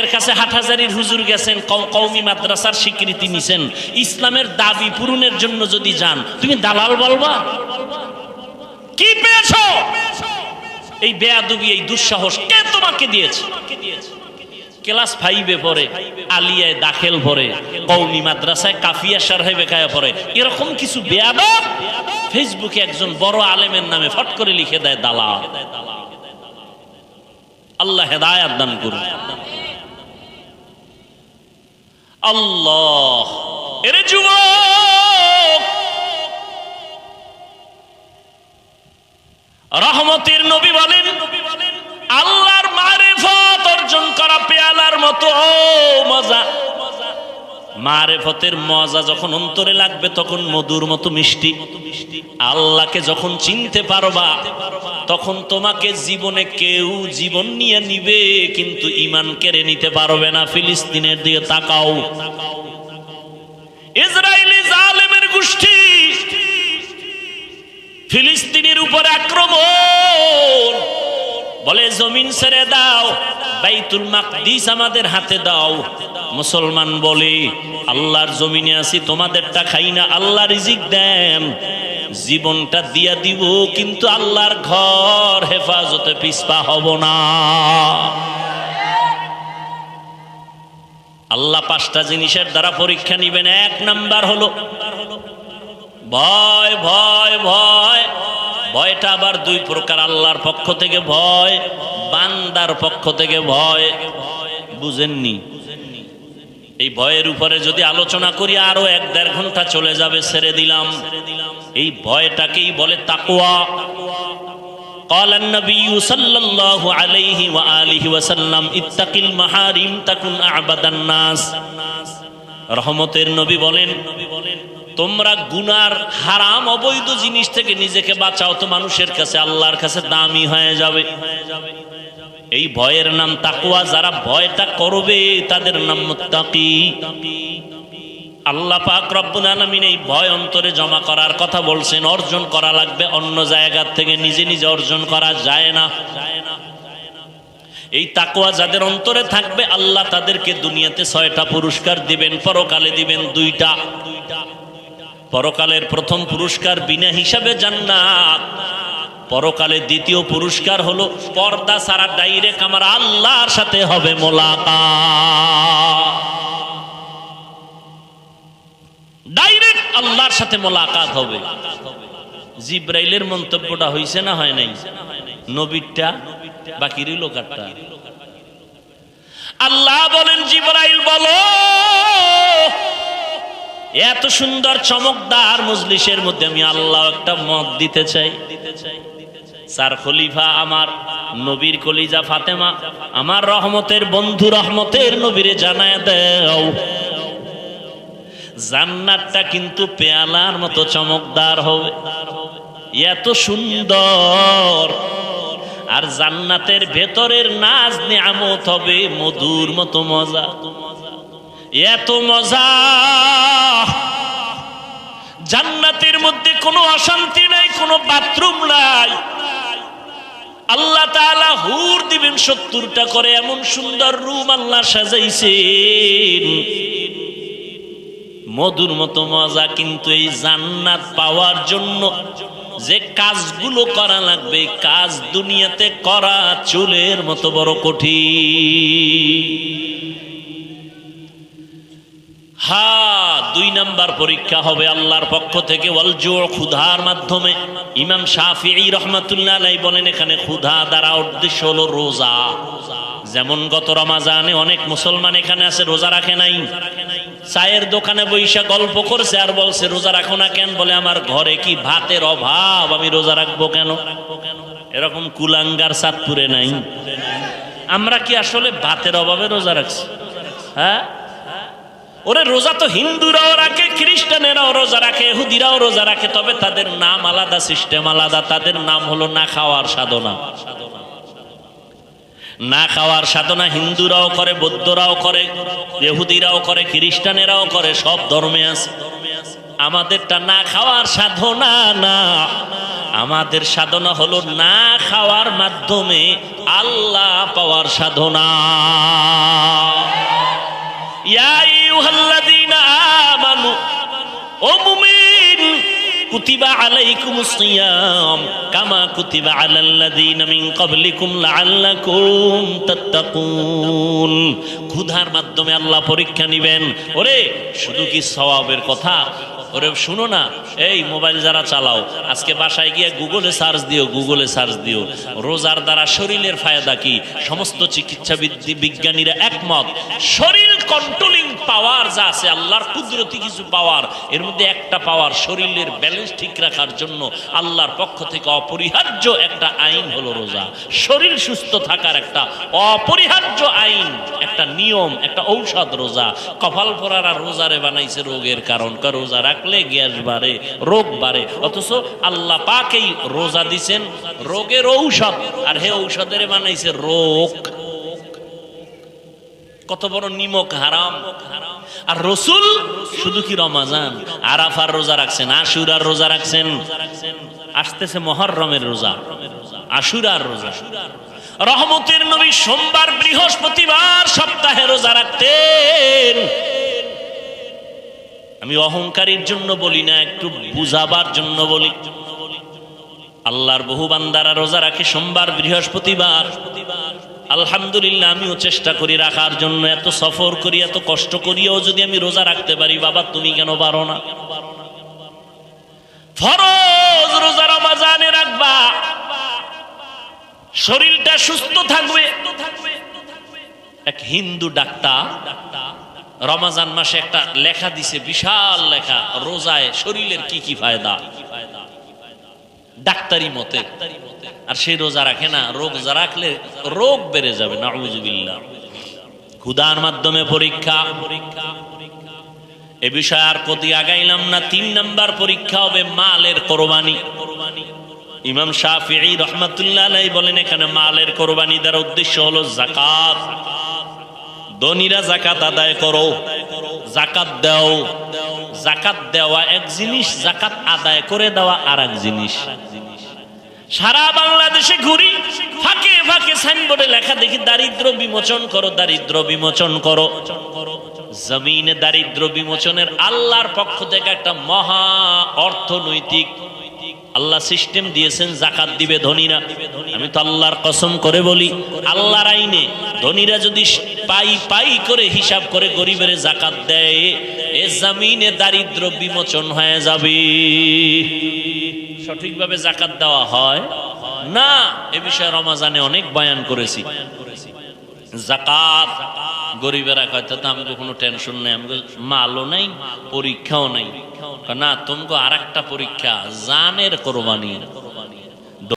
এর কাছে হাটহাজারীর হুজুর গেছেন, কওমি মাদ্রাসার স্বীকৃতি নিছেন, ইসলামের দাবি পূরণের জন্য যদি যান, তুমি দালাল বলবা? কি পেয়েছো? এই বেয়াদবি, এই দুঃসাহস কে তোমাকে দিয়েছে? ক্লাস 5-এ পড়ে, আলিয়ায় দাখিল পড়ে, কওমি মাদ্রাসায় কাফিয়া শারহে বেকায়া পড়ে, এরকম কিছু বেয়াদব ফেসবুকে একজন বড় আলেমের নামে ফট করে লিখে দেয় দালাল। আল্লাহ হেদায়েত দান করুন। আল্লাহ, এরে যুবক, রহমতের নবী বলেন, আল্লাহর মারিফত অর্জন করা পেয়ালার মতো মজা। মারিফতের মজা যখন অন্তরে লাগবে তখন মধুর মতো মিষ্টি। আল্লাহকে যখন চিনতে পারবা তখন তোমাকে জীবনে কেউ জীবন নিয়ে নিবে কিন্তু ঈমান কেড়ে নিতে পারবে না। ফিলিস্তিনের দিকে তাকাও, ইসরায়েলি জালেমের গোষ্ঠী ফিলিস্তিনের উপরে আক্রমণ, বলে জমিন ছেড়ে দাও, বাইতুল মাকদিস আমাদের হাতে দাও। মুসলমান বলে আল্লাহর জমিনে আছি, তোমাদেরটা খাই না, আল্লাহ রিজিক দেন, জীবনটা দিয়া দিব কিন্তু আল্লাহর ঘর হেফাজতে পিছপা হব না। আল্লাহ 5টা জিনিসের দ্বারা পরীক্ষা নিবেন। 1 নাম্বার হলো ভয়। ভয় ভয় ভয়টা আবার 2 প্রকার, আল্লাহর পক্ষ থেকে ভয়, বান্দার পক্ষ থেকে ভয়। বুঝেননি? এই ভয়ের উপরে যদি আলোচনা করি আরো 1-1.5 ঘন্টা চলে যাবে, ছেড়ে দিলাম। এই ভয়টাকেই বলে তাকওয়া। قال النبي صلى الله عليه وآله وسلم اتق المحارم تكن أعبد الناس। রহমতের নবী বলেন, তোমরা গুনার হারাম অবৈধ জিনিস থেকে নিজেকে বাঁচাও তো মানুষের কাছে, আল্লাহর কাছে দামি হয়ে যাবে। এই ভয়ের নাম তাকওয়া। যারা ভয়টা করবে তাদের নাম মুত্তাকি। আল্লাহ পাক রব্বুল আলামিন এই ভয় অন্তরে জমা করার কথা বলছেন। অর্জন করা লাগবে, অন্য জায়গা থেকে নিজে নিজে অর্জন করা যায় না। এই তাকওয়া যাদের অন্তরে থাকবে আল্লাহ তাদেরকে দুনিয়াতে 6টা পুরস্কার দিবেন, পরকালে দিবেন 2টা। পরকালের প্রথম পুরস্কার বিনা হিসাবে জান্নাত, পরকালে দ্বিতীয় পুরস্কার হলো পর্দা ছাড়া ডাইরেক্ট আমার আল্লাহর সাথে হবে মোলাকাত। ডাইরেক্ট আল্লাহর সাথে মোলাকাত হবে। জিব্রাইলের মন্তব্যটা হইছে না হয় নাই? নবীরটা বাকি রইল কারটা? আল্লাহ বলেন, জিব্রাইল বলো, এত সুন্দর চমকদার মজলিসের মধ্যে আমি আল্লাহ একটা মত দিতে চাই। 4 খলিফা আমার নবীর কলিজা ফাতেমা, আমার রহমতের বন্ধু রহমতের নবীরে জানায় দাও, জান্নাতটা কিন্তু পেয়ালার মতো চমকদার হবে, এত সুন্দর। আর জান্নাতের ভেতরের নাজ নিয়ামত হবে মধুর মতো মজা, এত মজা। জান্নাতের মধ্যে কোনো অশান্তি নাই, কোনো বাথরুম নাই। আল্লাহ তাআলা হুর দিবেন 70টা করে, এমন সুন্দর রুম আল্লাহ সাজাইছেন, মধুর মতো মজা। কিন্তু এই জান্নাত পাওয়ার জন্য যে কাজগুলো করা লাগবে, কাজ দুনিয়াতে করা চুলের মতো বড় কঠিন। হ্যাঁ, 2 নাম্বার পরীক্ষা হবে আল্লাহর পক্ষ থেকে, ওয়াল জু, ক্ষুধার মাধ্যমে। ইমাম শাফিঈ রাহমাতুল্লাহ আলাইহি বলেন, এখানে ক্ষুধা দ্বারা উদ্দেশ্য হলো রোজা। যেমন গত রমাজানে অনেক মুসলমান এখানে আছে রোজা রাখে নাই, চায়ের দোকানে বৈশা গল্প করছে আর বলছে রোজা রাখো না কেন? বলে আমার ঘরে কি ভাতের অভাব, আমি রোজা রাখবো কেন? এরকম কুলাঙ্গার চাঁদপুরে নাই। আমরা কি আসলে ভাতের অভাবে রোজা রাখছি? হ্যাঁ, ওরে রোজা তো হিন্দুরাও রাখে, খ্রিস্টানেরাও রোজা রাখে, ইহুদিরাও রোজা রাখে, তবে তাদের নাম আলাদা, সিস্টেম আলাদা। তাদের নাম হলো না খাওয়ার সাধনা। না খাওয়ার সাধনা হিন্দুরাও করে, বৌদ্ধরাও করে, ইহুদিরাও করে, খ্রিস্টানেরাও করে, সব ধর্মে আছে। আমাদেরটা না খাওয়ার সাধনা না, আমাদের সাধনা হলো না খাওয়ার মাধ্যমে আল্লাহ পাওয়ার সাধনা। ইয়া আইয়ুহাল্লাযীনা আমানু, ও মুমিন, কুতিবা আলাইকুমুস সিয়াম কামা কুতিবা আলাল্লাযীনা মিন ক্বাবলিকুম লাআল্লাকুম তাত্তাকুন। ক্ষুধার মাধ্যমে আল্লাহ পরীক্ষা নেবেন। ওরে শুধু কি সওয়াবের কথা? ওরে শুনো না, এই মোবাইল যারা চালাও, আজকে বাসায় গিয়ে গুগলে সার্চ দিও, গুগলে সার্চ দিও রোজার দ্বারা শরীরের ফায়দা কি। সমস্ত চিকিৎসা বিজ্ঞানীরা একমত, শরীর কন্ট্রোলিং পাওয়ার যা আছে, আল্লাহর কুদরতি কিছু পাওয়ার, এর মধ্যে একটা পাওয়ার শরীরের ব্যালেন্স ঠিক রাখার জন্য আল্লাহর পক্ষ থেকে অপরিহার্য একটা আইন হলো রোজা। শরীর সুস্থ থাকার একটা অপরিহার্য আইন, একটা নিয়ম, একটা ঔষধ রোজা। কপাল পরারা রোজারে বানাইছে রোগের কারণ, রোজা রাখলে গ্যাস বাড়ে, রোগ বাড়ে, অথচ আল্লাহ পাকেই রোজা দিছেন রোগের ঔষধ, আর হে ঔষধের বানাইছে রোগ। কত বড় নিমক হারাম। আর রসুল শুধু কি রমাজান, আরাফার রোজা রাখছেন, আশুরার রোজা রাখছেন, আসতেছে মুহররমের রোজা, আশুরার রোজা। রহমতের নবী সোমবার বৃহস্পতিবার সপ্তাহে রোজা রাখতেন। আমি অহংকারীর জন্য বলি না, একটু বুঝাবার জন্য বলি। আল্লাহর বহু বান্দারা রোজা রাখে সোমবার বৃহস্পতিবার। আলহামদুলিল্লাহ, আমিও চেষ্টা করি রাখার জন্য। এত সফর করি, এত কষ্ট করিও যদি আমি রোজা রাখতে পারি, বাবা তুমি কেন পারো না? ফরজ রোজা রমজানে রাখবা, শরীরটা সুস্থ থাকবে। এক হিন্দু ডাক্তার রমজান মাসে একটা লেখা দিছে, বিশাল লেখা, রোজায় শরীরের কি কি ফায়দা ডাক্তারি মতে। আর সেই রোজা রাখে না, রোজা রাখলে রোগ বেড়ে যাবে, নাউযুবিল্লাহ। ক্ষুধার মাধ্যমে পরীক্ষা, এ বিষয়ে আর প্রতি আগাইলাম না। 3 নাম্বার পরীক্ষা হবে মালের কোরবানি। ইমাম শাফিঈ রাহমাতুল্লাহ আলাইহি বলেন, এখানে মালের কোরবানি দ্বারা উদ্দেশ্য হলো যাকাত। ধনীরা যাকাত আদায় করো, যাকাত দাও। যাকাত দেওয়া এক জিনিস, যাকাত আদায় করে দেওয়া আর এক জিনিস। সারা বাংলাদেশে ঘুরি, ফাঁকে ফাঁকে সাইনবোর্ডে লেখা দেখি দারিদ্র বিমোচন করো, দারিদ্র বিমোচন করো। জমিনে দারিদ্র বিমোচনের আল্লাহর পক্ষ থেকে একটা মহা অর্থনৈতিক আল্লাহ সিস্টেম দিয়েছেন, যাকাত দিবে ধনীরা। আমি তো আল্লাহর কসম করে বলি, আল্লাহর আইনে ধনীরা যদি পাই পাই করে হিসাব করে গরিবের যাকাত দেয়, এ জমিনে দারিদ্র বিমোচন হয়ে যাবে। সঠিকভাবে যাকাত দেওয়া হয় না, এ বিষয়ে রমজানে অনেক বয়ান করেছি। যাকাত গরিবেরা কয়তো আমাকে কোনো টেনশন নেই, আমাকে মালও নাই, পরীক্ষাও নাই। না, তোমাকে আর একটা পরীক্ষা, জানের কোরবানি।